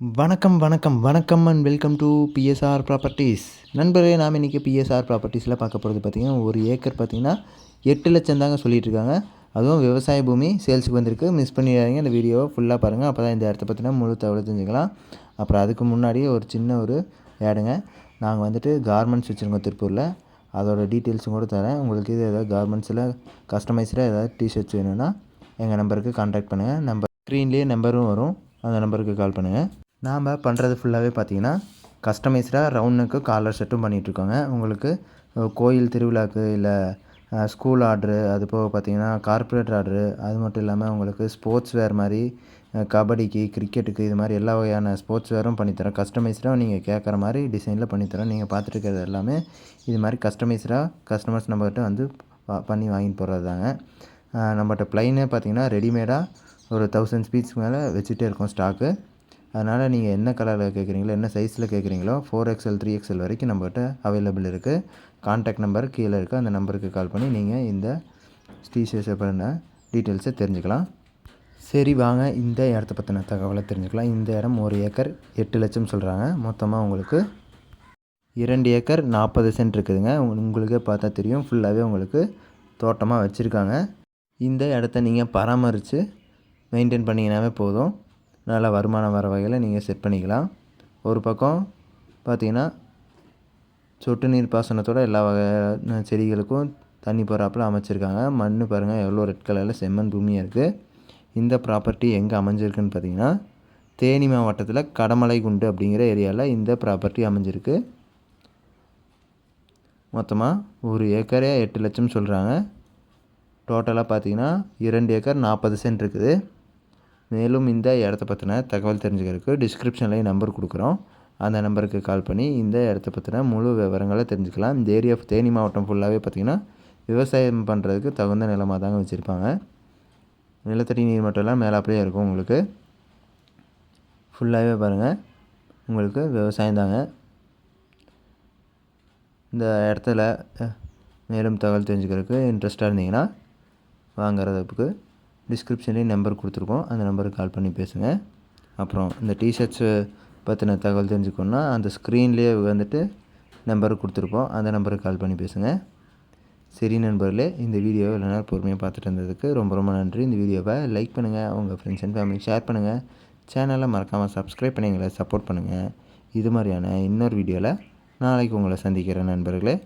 வணக்கம் வணக்கம் வணக்கம் and welcome to PSR properties. நண்பர்களே, நாம் இன்றைக்கி பிஎஸ்ஆர் ப்ராப்பர்ட்டிஸில் பார்க்க போகிறது பார்த்திங்கன்னா, ஒரு ஏக்கர் பார்த்திங்கன்னா 8 லட்சம் தாங்க சொல்லிகிட்டு இருக்காங்க. அதுவும் விவசாய பூமி சேல்ஸுக்கு வந்திருக்கு. மிஸ் பண்ணிடாதீங்க, இந்த வீடியோவை ஃபுல்லாக பாருங்கள். அப்போ தான் இந்த இடத்த பற்றினா முழு தகவல் தெரிஞ்சுக்கலாம். அப்புறம் அதுக்கு முன்னாடி ஒரு சின்ன ஒரு ஏடுங்க. நாங்கள் வந்துட்டு கார்மெண்ட்ஸ் வச்சுருக்கோம் திருப்பூரில். அதோட டீட்டெயில்ஸும் கூட தரேன். உங்களுக்கு இது ஏதாவது கார்மெண்ட்ஸில் கஸ்டமைஸ்டாக ஏதாவது டிஷர்ட்ஸ் வேணும்னா எங்கள் நம்பருக்கு கான்டாக்ட் பண்ணுங்கள். நம்பர் ஸ்க்ரீன்லேயே நம்பரும் வரும், அந்த நம்பருக்கு கால் பண்ணுங்கள். நாம் பண்ணுறது ஃபுல்லாகவே பார்த்திங்கன்னா கஸ்டமைஸ்டாக ரவுண்ட் நெக்கு காலர் செட்டும் பண்ணிகிட்ருக்கோங்க. உங்களுக்கு கோயில் திருவிழாவுக்கு இல்லை ஸ்கூல் ஆர்ட்ரு, அது போக பார்த்திங்கன்னா கார்ப்பரேட் ஆர்ட்ரு, அது மட்டும் இல்லாமல் உங்களுக்கு ஸ்போர்ட்ஸ் வேர் மாதிரி கபடிக்கு கிரிக்கெட்டுக்கு இது மாதிரி எல்லா வகையான ஸ்போர்ட்ஸ் வேரும் பண்ணித்தரோம். கஸ்டமைஸ்டாக நீங்கள் கேட்குற மாதிரி டிசைனில் பண்ணித்தரோம். நீங்கள் பார்த்துட்டு எல்லாமே இது மாதிரி கஸ்டமைஸ்டாக கஸ்டமர்ஸ் நம்மகிட்ட வந்து பண்ணி வாங்கிட்டு போகிறது தாங்க. நம்மகிட்ட ப்ளைனே பார்த்திங்கன்னா ரெடிமேடாக ஒரு 1000 பீஸ்க்கு மேலே வச்சுட்டே இருக்கோம் ஸ்டாக்கு. அதனால் நீங்கள் என்ன கலரில் கேட்குறீங்களோ, என்ன சைஸில் கேட்குறீங்களோ 4XL 3XL வரைக்கும் நம்மகிட்ட அவைலபிள் இருக்குது. கான்டாக்ட் நம்பர் கீழே இருக்குது, அந்த நம்பருக்கு கால் பண்ணி நீங்கள் இந்த டிஷர்ட்ஸை பண்ண டீட்டெயில்ஸை தெரிஞ்சுக்கலாம். சரி, வாங்க இந்த இடத்த பற்றின தகவலை தெரிஞ்சுக்கலாம். இந்த இடம் ஒரு ஏக்கர் 8 லட்சம் சொல்கிறாங்க. மொத்தமாக உங்களுக்கு 2 ஏக்கர் 40 சென்ட் இருக்குதுங்க. உங்களுக்கே பார்த்தா தெரியும், ஃபுல்லாகவே உங்களுக்கு தோட்டமாக வச்சுருக்காங்க. இந்த இடத்த நீங்கள் பராமரித்து மெயின்டைன் பண்ணிங்கனாவே போதும். நல்ல வருமானம் வர வகையில் நீங்கள் செட் பண்ணிக்கலாம். ஒரு பக்கம் பார்த்திங்கன்னா சொட்டு நீர் பாசனத்தோட எல்லா வகையான செடிகளுக்கும் தண்ணி போகிறாப்புல அமைச்சிருக்காங்க. மண் பாருங்கள் எவ்வளோ ரெட் கலரில் செம்மண் பூமியாக இருக்குது. இந்த ப்ராப்பர்ட்டி எங்கே அமைஞ்சிருக்குன்னு பார்த்திங்கன்னா தேனி மாவட்டத்தில் கடமலைக்குண்டு அப்படிங்கிற ஏரியாவில் இந்த ப்ராப்பர்ட்டி அமைஞ்சிருக்கு. மொத்தமாக ஒரு ஏக்கரே 8 லட்சம் சொல்கிறாங்க. டோட்டலாக பார்த்திங்கன்னா 2 ஏக்கர் 40 சென்ட் இருக்குது. மேலும் இந்த இடத்த பற்றின தகவல் தெரிஞ்சுக்கிறதுக்கு டிஸ்கிரிப்ஷன்லேயும் நம்பர் கொடுக்குறோம். அந்த நம்பருக்கு கால் பண்ணி இந்த இடத்த பற்றின முழு விவரங்களை தெரிஞ்சுக்கலாம். இந்த ஏரியா தேனி மாவட்டம் ஃபுல்லாகவே பார்த்திங்கன்னா விவசாயம் பண்ணுறதுக்கு தகுந்த நிலமாக தாங்க வச்சுருப்பாங்க. நிலத்தடி நீர் மட்டம்லாம் மேலே அப்படியே இருக்கும். உங்களுக்கு ஃபுல்லாகவே பாருங்கள், உங்களுக்கு விவசாயம் தாங்க. இந்த இடத்துல மேலும் தகவல் தெரிஞ்சுக்கிறதுக்கு இன்ட்ரெஸ்ட்டாக இருந்தீங்கன்னா வாங்குறதுக்கு டிஸ்கிரிப்ஷன்லேயும் நம்பர் கொடுத்துருக்கோம், அந்த நம்பருக்கு கால் பண்ணி பேசுங்க. அப்புறம் இந்த டிஷர்ட்ஸு பற்றின தகவல் தெரிஞ்சுக்கணுன்னா அந்த ஸ்க்ரீன்லேயே வந்துட்டு நம்பர் கொடுத்துருப்போம், அந்த நம்பருக்கு கால் பண்ணி பேசுங்க. சரி நண்பர்களே, இந்த வீடியோவை இவ்வளோ நேரம் பொறுமையாக பார்த்துட்டு இருந்ததுக்கு ரொம்ப ரொம்ப நன்றி. இந்த வீடியோவை லைக் பண்ணுங்கள், உங்கள் ஃப்ரெண்ட்ஸ் அண்ட் ஃபேமிலிக்கு ஷேர் பண்ணுங்கள். சேனலை மறக்காமல் சப்ஸ்கிரைப் பண்ணி எங்களை சப்போர்ட் பண்ணுங்கள். இது மாதிரியான இன்னொரு வீடியோவில் நாளைக்கு உங்களை சந்திக்கிறேன் நண்பர்களே.